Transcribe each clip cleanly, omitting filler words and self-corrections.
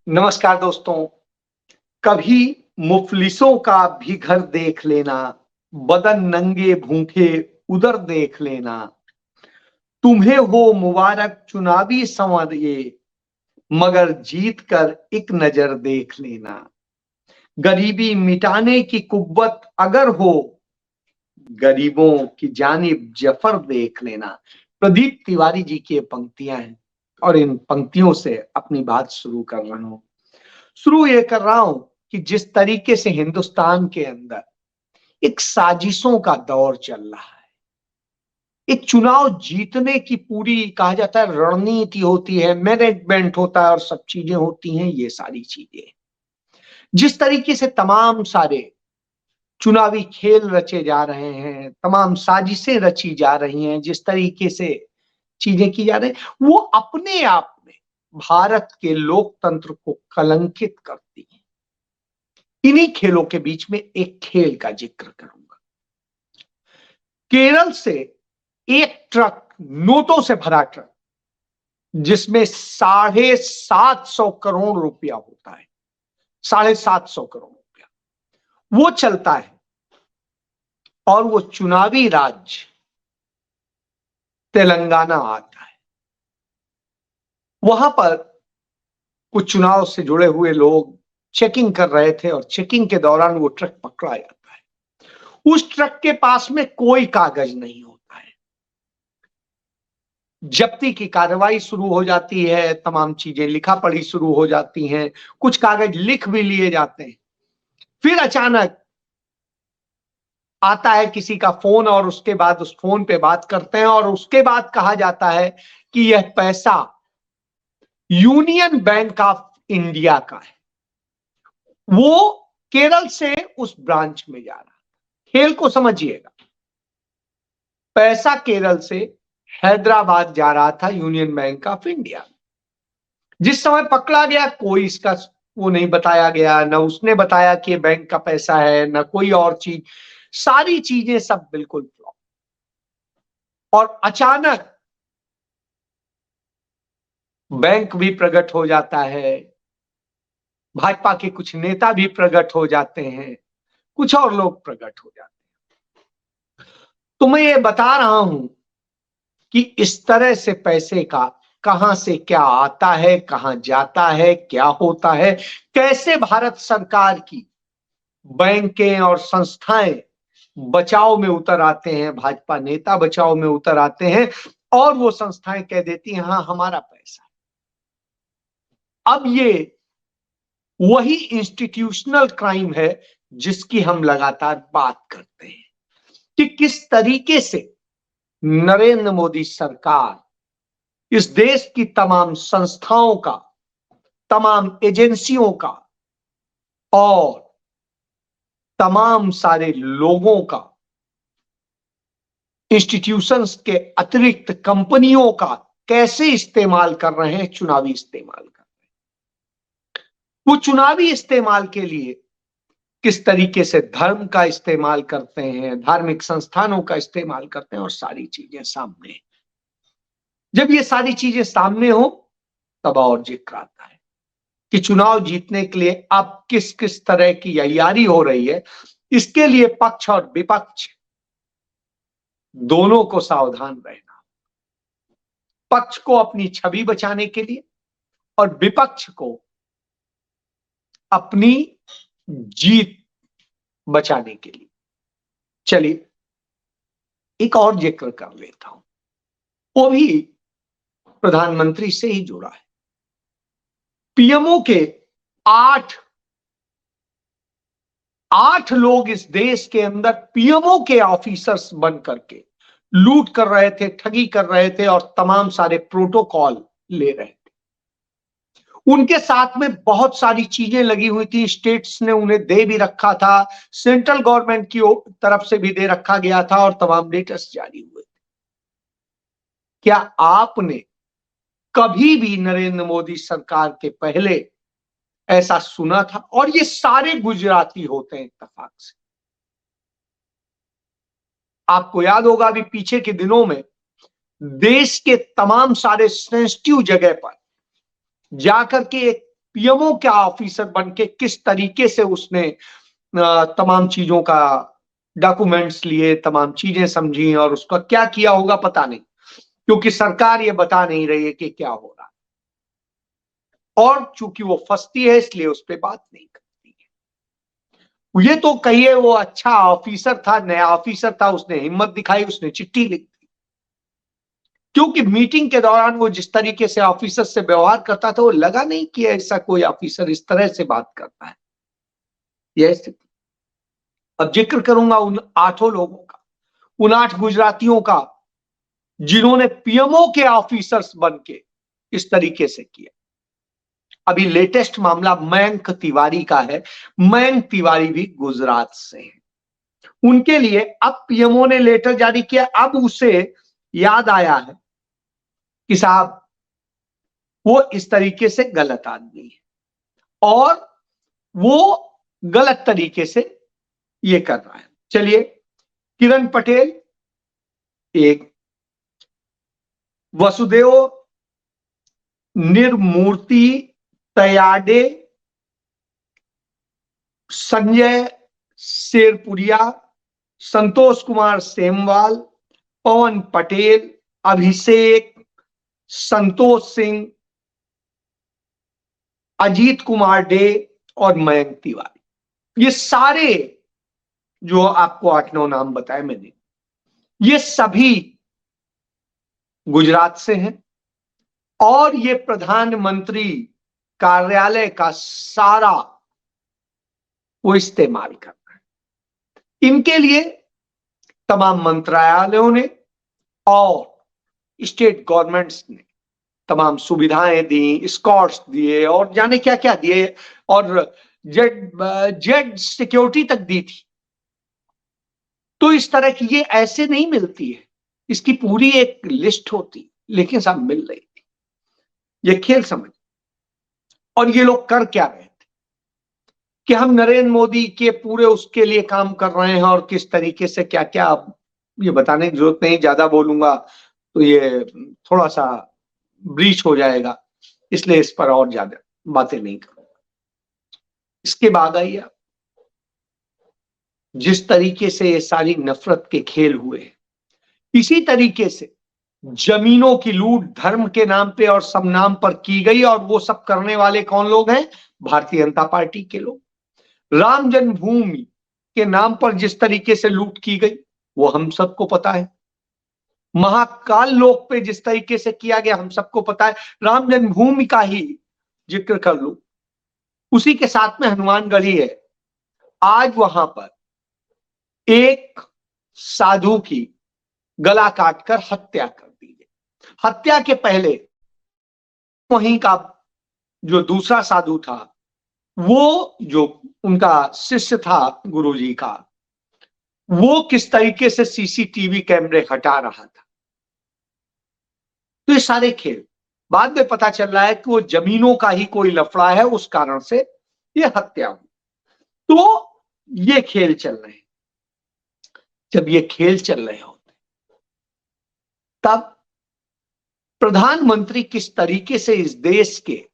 नमस्कार दोस्तों। कभी मुफलिसों का भी घर देख लेना, बदन नंगे भूखे उधर देख लेना। तुम्हें हो मुबारक चुनावी संवर ये, मगर जीत कर एक नजर देख लेना। गरीबी मिटाने की कुव्वत अगर हो, गरीबों की जानिब जफर देख लेना। प्रदीप तिवारी जी की ये पंक्तियां हैं और इन पंक्तियों से अपनी बात शुरू कर रहा हूं। शुरू ये कर रहा हूं कि जिस तरीके से हिंदुस्तान के अंदर एक साजिशों का दौर चल रहा है, एक चुनाव जीतने की पूरी कहा जाता है रणनीति होती है, मैनेजमेंट होता है और सब चीजें होती हैं। ये सारी चीजें जिस तरीके से तमाम सारे चुनावी खेल रचे जा रहे हैं, तमाम साजिशें रची जा रही हैं, जिस तरीके से चीजें की जा रही हैं, वो अपने आप में भारत के लोकतंत्र को कलंकित करती है। इन्हीं खेलों के बीच में एक खेल का जिक्र करूंगा। केरल से एक ट्रक, नोटों से भरा ट्रक, जिसमें 750 करोड़ रुपया होता है, 750 करोड़ रुपया, वो चलता है और वो चुनावी राज्य तेलंगाना आता है। वहां पर कुछ चुनाव से जुड़े हुए लोग चेकिंग कर रहे थे और चेकिंग के दौरान वो ट्रक पकड़ा जाता है। उस ट्रक के पास में कोई कागज नहीं होता है। जब्ती की कार्रवाई शुरू हो जाती है, तमाम चीजें लिखा पढ़ी शुरू हो जाती हैं, कुछ कागज लिख भी लिए जाते हैं। फिर अचानक आता है किसी का फोन और उसके बाद उस फोन पे बात करते हैं और उसके बाद कहा जाता है कि यह पैसा यूनियन बैंक ऑफ इंडिया का है। वो केरल से उस ब्रांच में जा रहा। खेल को समझिएगा, पैसा केरल से हैदराबाद जा रहा था यूनियन बैंक ऑफ इंडिया। जिस समय पकड़ा गया कोई इसका वो नहीं बताया गया, न उसने बताया कि ये बैंक का पैसा है, न कोई और चीज। सारी चीजें सब बिल्कुल फ्लॉप। और अचानक बैंक भी प्रकट हो जाता है, भाजपा के कुछ नेता भी प्रकट हो जाते हैं, कुछ और लोग प्रकट हो जाते हैं। तो मैं ये बता रहा हूं कि इस तरह से पैसे का कहां से क्या आता है, कहां जाता है, क्या होता है, कैसे भारत सरकार की बैंकें और संस्थाएं बचाव में उतर आते हैं, भाजपा नेता बचाव में उतर आते हैं और वो संस्थाएं कह देती हैं हाँ हमारा पैसा है। अब ये वही इंस्टीट्यूशनल क्राइम है जिसकी हम लगातार बात करते हैं कि किस तरीके से नरेंद्र मोदी सरकार इस देश की तमाम संस्थाओं का, तमाम एजेंसियों का और तमाम सारे लोगों का, इंस्टीट्यूशंस के अतिरिक्त कंपनियों का कैसे इस्तेमाल कर रहे हैं, चुनावी इस्तेमाल कर रहे हैं। वो चुनावी इस्तेमाल के लिए किस तरीके से धर्म का इस्तेमाल करते हैं, धार्मिक संस्थानों का इस्तेमाल करते हैं और सारी चीजें सामने। जब ये सारी चीजें सामने हो तब और जिक्र आता है कि चुनाव जीतने के लिए अब किस किस तरह की तैयारी हो रही है। इसके लिए पक्ष और विपक्ष दोनों को सावधान रहना। पक्ष को अपनी छवि बचाने के लिए और विपक्ष को अपनी जीत बचाने के लिए। चलिए एक और जिक्र कर लेता हूं, वो भी प्रधानमंत्री से ही जुड़ा है। पीएमओ के आठ लोग इस देश के अंदर पीएमओ के ऑफिसर्स बन करके लूट कर रहे थे, ठगी कर रहे थे और तमाम सारे प्रोटोकॉल ले रहे थे। उनके साथ में बहुत सारी चीजें लगी हुई थी, स्टेट्स ने उन्हें दे भी रखा था, सेंट्रल गवर्नमेंट की तरफ से भी दे रखा गया था और तमाम लेटर्स जारी हुए थे। क्या आपने कभी भी नरेंद्र मोदी सरकार के पहले ऐसा सुना था? और ये सारे गुजराती होते हैं इत्तेफाक से। आपको याद होगा अभी पीछे के दिनों में देश के तमाम सारे सेंसिटिव जगह पर जाकर के एक पीएमओ क्या ऑफिसर बन के किस तरीके से उसने तमाम चीजों का डॉक्यूमेंट्स लिए, तमाम चीजें समझी और उसका क्या किया होगा पता नहीं, क्योंकि सरकार ये बता नहीं रही है कि क्या हो रहा है। और चूंकि वो फंसती है इसलिए उस पर बात नहीं करती है। ये तो कहिए वो अच्छा ऑफिसर था, नया ऑफिसर था, उसने हिम्मत दिखाई, उसने चिट्ठी लिख दी, क्योंकि मीटिंग के दौरान वो जिस तरीके से ऑफिसर से व्यवहार करता था वो लगा नहीं कि ऐसा कोई ऑफिसर इस तरह से बात करता है। यह स्थिति। अब जिक्र करूंगा उन 8 लोगों का, उन 8 गुजरातियों का जिन्होंने पीएमओ के ऑफिसर्स बन के इस तरीके से किया। अभी लेटेस्ट मामला मयंक तिवारी का है। मयंक तिवारी भी गुजरात से हैं। उनके लिए अब पीएमओ ने लेटर जारी किया। अब उसे याद आया है कि साहब वो इस तरीके से गलत आदमी है और वो गलत तरीके से ये कर रहा है। चलिए, किरण पटेल एक, वसुदेव निर्मूर्ति तयाडे, संजय शेरपुरिया, संतोष कुमार सेमवाल, पवन पटेल, अभिषेक, संतोष सिंह, अजीत कुमार डे और मयंक तिवारी, ये सारे जो आपको 8-9 नाम बताए मैंने, ये सभी गुजरात से हैं और ये प्रधानमंत्री कार्यालय का सारा वो इस्तेमाल कर रहे हैं। इनके लिए तमाम मंत्रालयों ने और स्टेट गवर्नमेंट्स ने तमाम सुविधाएं दी, स्कॉट्स दिए और जाने क्या क्या दिए और जेड सिक्योरिटी तक दी थी। तो इस तरह की ये ऐसे नहीं मिलती है, इसकी पूरी एक लिस्ट होती, लेकिन सब मिल रही थी। ये खेल समझ। और ये लोग कर क्या रहे थे कि हम नरेंद्र मोदी के पूरे उसके लिए काम कर रहे हैं और किस तरीके से क्या क्या, ये बताने की जरूरत नहीं, ज्यादा बोलूंगा तो ये थोड़ा सा ब्रीच हो जाएगा, इसलिए इस पर और ज्यादा बातें नहीं करूंगा। इसके बाद आइए, जिस तरीके से ये सारी नफरत के खेल हुए, इसी तरीके से जमीनों की लूट धर्म के नाम पे और सब नाम पर की गई। और वो सब करने वाले कौन लोग हैं? भारतीय जनता पार्टी के लोग। राम जन्मभूमि के नाम पर जिस तरीके से लूट की गई वो हम सबको पता है। महाकाल लोक पे जिस तरीके से किया गया हम सबको पता है। राम जन्मभूमि का ही जिक्र कर लूं, उसी के साथ में हनुमानगढ़ी है। आज वहां पर एक साधु की गला काटकर हत्या कर दी गई। हत्या के पहले वहीं का जो दूसरा साधु था, वो जो उनका शिष्य था गुरुजी का, वो किस तरीके से सीसीटीवी कैमरे हटा रहा था। तो ये सारे खेल बाद में पता चल रहा है कि वो जमीनों का ही कोई लफड़ा है, उस कारण से ये हत्या हुई। तो ये खेल चल रहे हैं। जब ये खेल चल रहे होते तब प्रधानमंत्री किस तरीके से इस देश के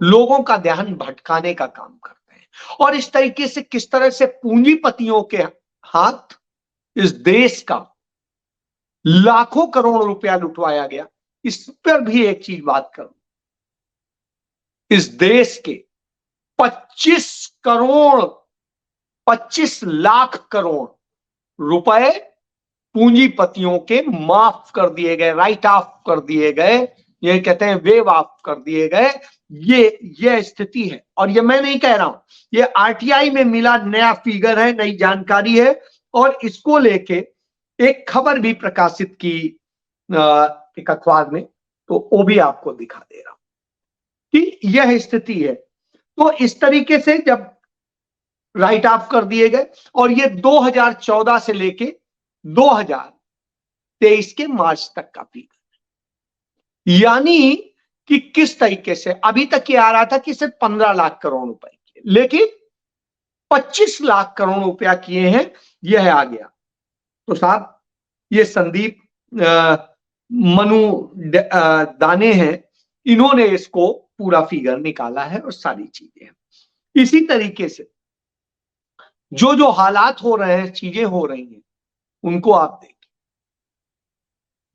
लोगों का ध्यान भटकाने का काम करते हैं और इस तरीके से किस तरह से पूंजीपतियों के हाथ इस देश का लाखों करोड़ रुपया लुटवाया गया, इस पर भी एक चीज बात करूं। इस देश के 25 लाख करोड़ रुपए पूंजीपतियों के माफ कर दिए गए, राइट ऑफ कर दिए गए, ये कहते हैं वेव ऑफ कर दिए गए। ये स्थिति है और ये मैं नहीं कह रहा हूं, ये आरटीआई में मिला नया फिगर है, नई जानकारी है और इसको लेके एक खबर भी प्रकाशित की एक अखबार में, तो वो भी आपको दिखा दे रहा हूं कि यह स्थिति है। तो इस तरीके से जब राइट ऑफ कर दिए गए और ये 2014 से लेके 2023 के मार्च तक का फिगर, यानी कि किस तरीके से अभी तक ये आ रहा था कि सिर्फ 15 लाख करोड़ रुपए किए, लेकिन 25 लाख करोड़ रुपया किए हैं, यह आ गया। तो साहब ये संदीप मनु दाने हैं, इन्होंने इसको पूरा फिगर निकाला है और सारी चीजें हैं। इसी तरीके से जो जो हालात हो रहे हैं, चीजें हो रही हैं, उनको आप देखिए।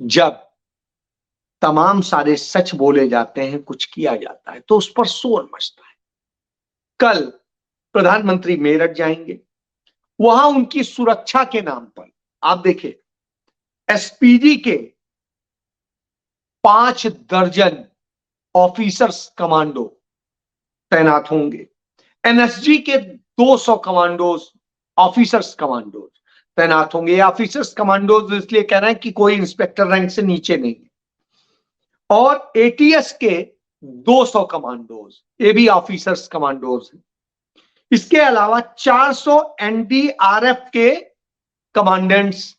जब तमाम सारे सच बोले जाते हैं, कुछ किया जाता है, तो उस पर शोर मचता है। कल प्रधानमंत्री मेरठ जाएंगे, वहां उनकी सुरक्षा के नाम पर आप देखिए एसपीजी के 5 दर्जन ऑफिसर्स कमांडो तैनात होंगे, एनएसजी के 200 कमांडोज ऑफिसर्स कमांडोज तैनात होंगे। ऑफिसर्स कमांडोज इसलिए कह रहे हैं कि कोई इंस्पेक्टर रैंक से नीचे नहीं है। और एटीएस के 200 कमांडोज, ये भी ऑफिसर्स कमांडोज हैं। इसके अलावा 400 एनडीआरएफ के कमांडेंट्स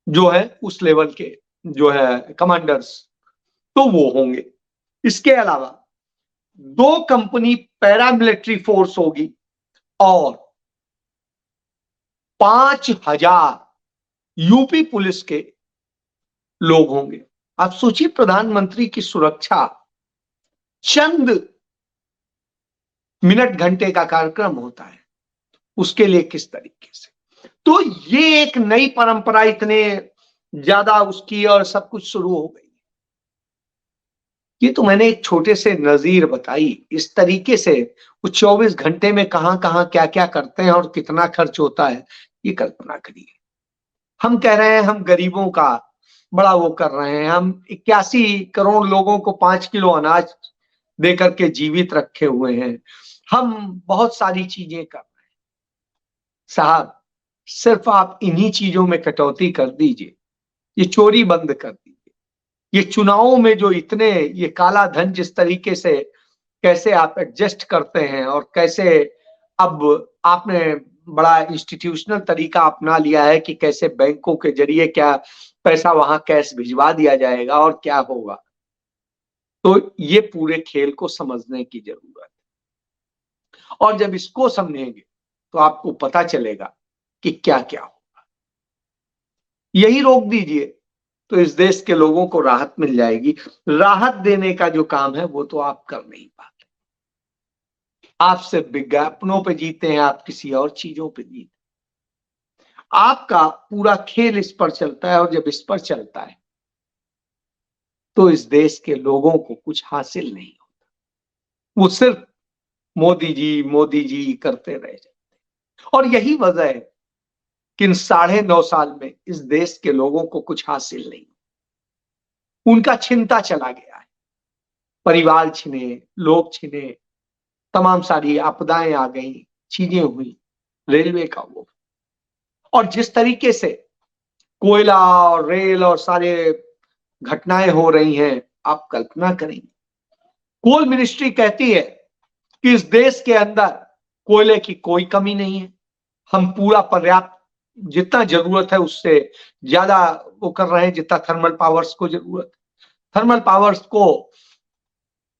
जो है उस लेवल के जो है कमांडर्स, तो वो होंगे। इसके अलावा 2 कंपनी पैरामिलिट्री फोर्स होगी और 5000 यूपी पुलिस के लोग होंगे। आप सोचिए, प्रधानमंत्री की सुरक्षा चंद मिनट घंटे का कार्यक्रम होता है, उसके लिए किस तरीके से। तो ये एक नई परंपरा इतने ज्यादा उसकी और सब कुछ शुरू हो गई। ये तो मैंने एक छोटे से नजीर बताई। इस तरीके से वो 24 घंटे में कहां कहां क्या क्या करते हैं और कितना खर्च होता है, ये कल्पना करिए। हम कह रहे हैं हम गरीबों का बड़ा वो कर रहे हैं, हम 81 करोड़ लोगों को 5 किलो अनाज देकर के जीवित रखे हुए हैं, हम बहुत सारी चीजें कर रहे हैं। साहब, सिर्फ आप इन्हीं चीजों में कटौती कर दीजिए, ये चोरी बंद कर दीजिए, ये चुनावों में जो इतने ये काला धन जिस तरीके से कैसे आप एडजस्ट करते हैं और कैसे अब आपने बड़ा इंस्टीट्यूशनल तरीका अपना लिया है कि कैसे बैंकों के जरिए क्या पैसा वहां कैश भिजवा दिया जाएगा और क्या होगा। तो ये पूरे खेल को समझने की जरूरत है, और जब इसको समझेंगे तो आपको पता चलेगा कि क्या क्या होगा। यही रोक दीजिए तो इस देश के लोगों को राहत मिल जाएगी। राहत देने का जो काम है वो तो आप कर नहीं पाते। आप सिर्फ विज्ञापनों पे जीते हैं, आप किसी और चीजों पे जीते। आपका पूरा खेल इस पर चलता है, और जब इस पर चलता है तो इस देश के लोगों को कुछ हासिल नहीं होता। वो सिर्फ मोदी जी करते रह जाते। और यही वजह है कि इन 9.5 साल में इस देश के लोगों को कुछ हासिल नहीं, उनका छिनता चला गया है। परिवार छिने, लोग छिने, तमाम सारी आपदाएं आ गई, चीजें हुई, रेलवे का वो। और जिस तरीके से कोयला और रेल और सारे घटनाएं हो रही हैं, आप कल्पना करेंगे। कोल मिनिस्ट्री कहती है कि इस देश के अंदर कोयले की कोई कमी नहीं है, हम पूरा पर्याप्त जितना जरूरत है उससे ज्यादा वो कर रहे हैं, जितना थर्मल पावर्स को जरूरत है। थर्मल पावर्स को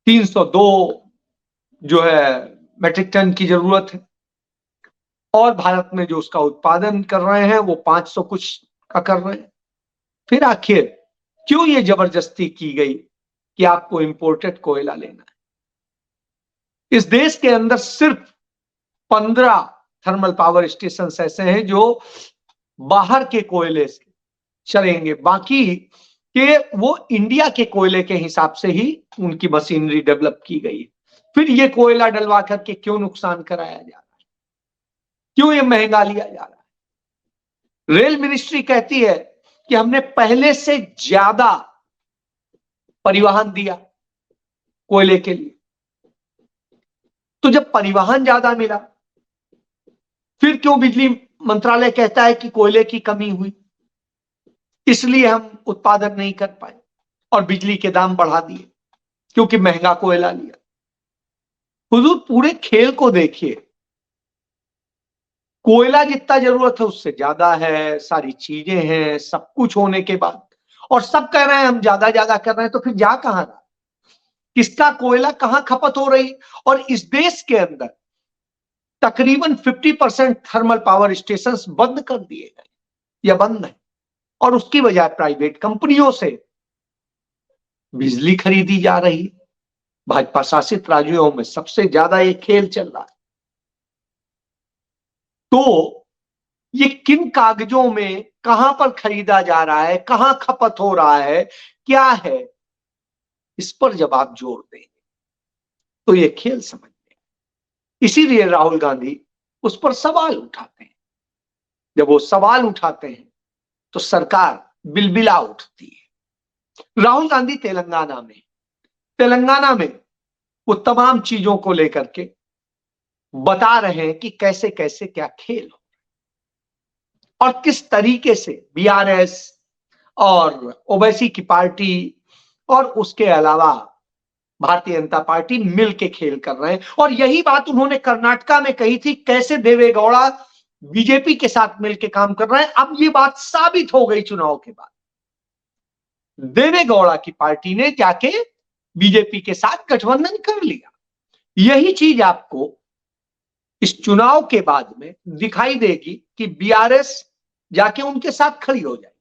302 जो है मेट्रिक टन की जरूरत है, और भारत में जो उसका उत्पादन कर रहे हैं वो 500 कुछ का कर रहे हैं। फिर आखिर क्यों ये जबरदस्ती की गई कि आपको इंपोर्टेड कोयला लेना है। इस देश के अंदर सिर्फ 15 थर्मल पावर स्टेशन ऐसे हैं जो बाहर के कोयले से चलेंगे, बाकी के वो इंडिया के कोयले के हिसाब से ही उनकी मशीनरी डेवलप की गई है। फिर ये कोयला डलवा करके क्यों नुकसान कराया जा रहा है, क्यों ये महंगा लिया जा रहा है। रेल मिनिस्ट्री कहती है कि हमने पहले से ज्यादा परिवहन दिया कोयले के लिए। तो जब परिवहन ज्यादा मिला, फिर क्यों बिजली मंत्रालय कहता है कि कोयले की कमी हुई, इसलिए हम उत्पादन नहीं कर पाए और बिजली के दाम बढ़ा दिए क्योंकि महंगा कोयला लिया। हुजूर, पूरे खेल को देखिए, कोयला जितना जरूरत है उससे ज्यादा है, सारी चीजें हैं, सब कुछ होने के बाद, और सब कह रहे हैं हम ज्यादा ज्यादा कर रहे हैं, तो फिर जा कहां रहा, किसका कोयला कहां खपत हो रही। और इस देश के अंदर तकरीबन 50% थर्मल पावर स्टेशंस बंद कर दिए गए या बंद है, और उसकी बजाय प्राइवेट कंपनियों से बिजली खरीदी जा रही है। भाजपा शासित राज्यों में सबसे ज्यादा ये खेल चल रहा है। तो ये किन कागजों में कहां पर खरीदा जा रहा है, कहां खपत हो रहा है, क्या है, इस पर जब आप जोर देंगे तो ये खेल समझ में। इसीलिए राहुल गांधी उस पर सवाल उठाते हैं। जब वो सवाल उठाते हैं तो सरकार बिलबिला उठती है। राहुल गांधी तेलंगाना में वो तमाम चीजों को लेकर के बता रहे हैं कि कैसे कैसे क्या खेल हो और किस तरीके से बीआरएस और ओवैसी की पार्टी और उसके अलावा भारतीय जनता पार्टी मिल के खेल कर रहे हैं। और यही बात उन्होंने कर्नाटका में कही थी, कैसे देवेगौड़ा बीजेपी के साथ मिलकर काम कर रहे हैं। अब ये बात साबित हो गई चुनाव के बाद। देवेगौड़ा की पार्टी ने जाके बीजेपी के साथ गठबंधन कर लिया। यही चीज आपको इस चुनाव के बाद में दिखाई देगी कि बीआरएस जाके उनके साथ खड़ी हो जाएगी।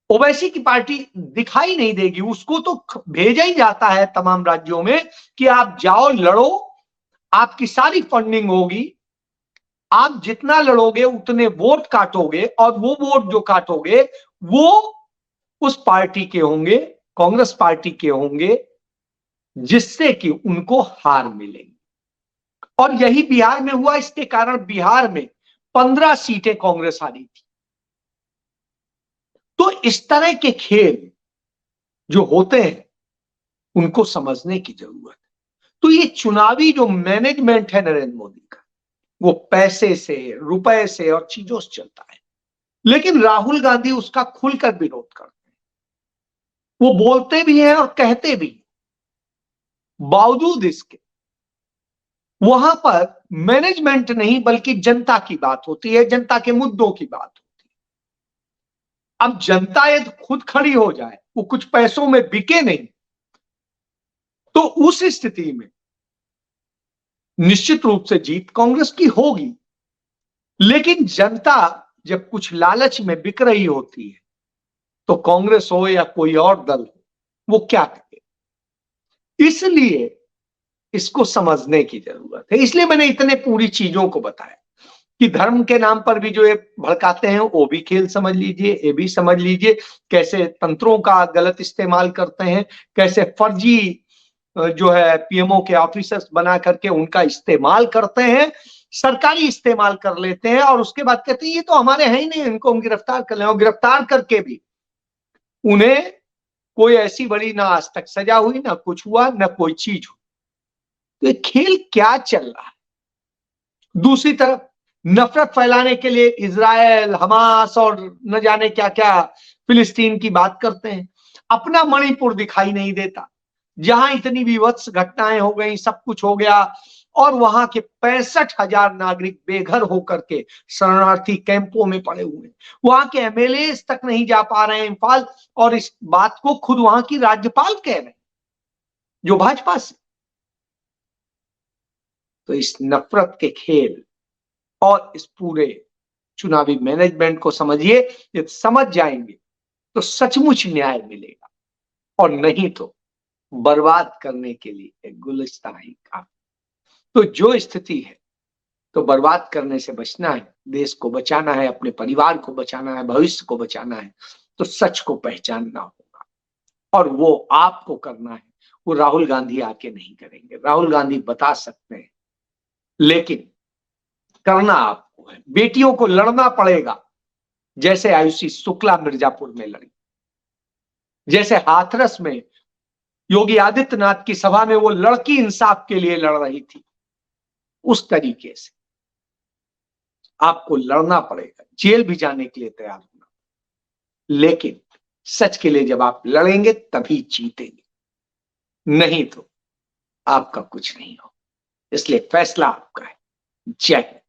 ओवैसी की पार्टी दिखाई नहीं देगी, उसको तो भेजा ही जाता है तमाम राज्यों में कि आप जाओ लड़ो, आपकी सारी फंडिंग होगी, आप जितना लड़ोगे उतने वोट काटोगे और वो वोट जो काटोगे वो उस पार्टी के होंगे, कांग्रेस पार्टी के होंगे, जिससे कि उनको हार मिलेगी। और यही बिहार में हुआ। इसके कारण बिहार में 15 सीटें कांग्रेस हारी थी। तो इस तरह के खेल जो होते हैं उनको समझने की जरूरत है। तो ये चुनावी जो मैनेजमेंट है नरेंद्र मोदी का, वो पैसे से, रुपए से और चीजों से चलता है। लेकिन राहुल गांधी उसका खुलकर विरोध करते हैं। वो बोलते भी हैं और कहते भी हैं। बावजूद इसके वहां पर मैनेजमेंट नहीं बल्कि जनता की बात होती है, जनता के मुद्दों की बात होती है। अब जनता यदि खुद खड़ी हो जाए, वो कुछ पैसों में बिके नहीं, तो उस स्थिति में निश्चित रूप से जीत कांग्रेस की होगी। लेकिन जनता जब कुछ लालच में बिक रही होती है तो कांग्रेस हो या कोई और दल हो, वो क्या करे। इसलिए इसको समझने की जरूरत है। इसलिए मैंने इतने पूरी चीजों को बताया कि धर्म के नाम पर भी जो ये भड़काते हैं वो भी खेल समझ लीजिए, ये भी समझ लीजिए कैसे तंत्रों का गलत इस्तेमाल करते हैं, कैसे फर्जी जो है पीएमओ के ऑफिसर्स बना करके उनका इस्तेमाल करते हैं, सरकारी इस्तेमाल कर लेते हैं और उसके बाद कहते हैं ये तो हमारे हैं ही नहीं, इनको हम गिरफ्तार कर लें। और गिरफ्तार करके भी उन्हें कोई ऐसी बड़ी ना आज तक सजा हुई, ना कुछ हुआ, ना कोई चीज हुई। तो ये खेल क्या चल रहा है। दूसरी तरफ नफरत फैलाने के लिए इजराइल, हमास और न जाने क्या क्या फिलिस्तीन की बात करते हैं। अपना मणिपुर दिखाई नहीं देता, जहां इतनी विभत्स घटनाएं हो गई, सब कुछ हो गया और वहां के 65,000 नागरिक बेघर होकर के शरणार्थी कैंपों में पड़े हुए हैं। वहां के एमएलए तक नहीं जा पा रहे हैं इम्फाल, और इस बात को खुद वहां की राज्यपाल कह रहे हैं जो भाजपा से। तो इस नफरत के खेल और इस पूरे चुनावी मैनेजमेंट को समझिए। यदि समझ जाएंगे तो सचमुच न्याय मिलेगा, और नहीं तो बर्बाद करने के लिए एक गुलिस्तान ही काम। तो जो स्थिति है, तो बर्बाद करने से बचना है, देश को बचाना है, अपने परिवार को बचाना है, भविष्य को बचाना है, तो सच को पहचानना होगा। और वो आपको करना है, वो राहुल गांधी आके नहीं करेंगे। राहुल गांधी बता सकते हैं, लेकिन करना आपको है। बेटियों को लड़ना पड़ेगा, जैसे आयुषी शुक्ला मिर्जापुर में लड़ी, जैसे हाथरस में योगी आदित्यनाथ की सभा में वो लड़की इंसाफ के लिए लड़ रही थी, उस तरीके से आपको लड़ना पड़ेगा, जेल भी जाने के लिए तैयार होना। लेकिन सच के लिए जब आप लड़ेंगे तभी जीतेंगे, नहीं तो आपका कुछ नहीं हो। इसलिए फैसला आपका है। जय हिंद।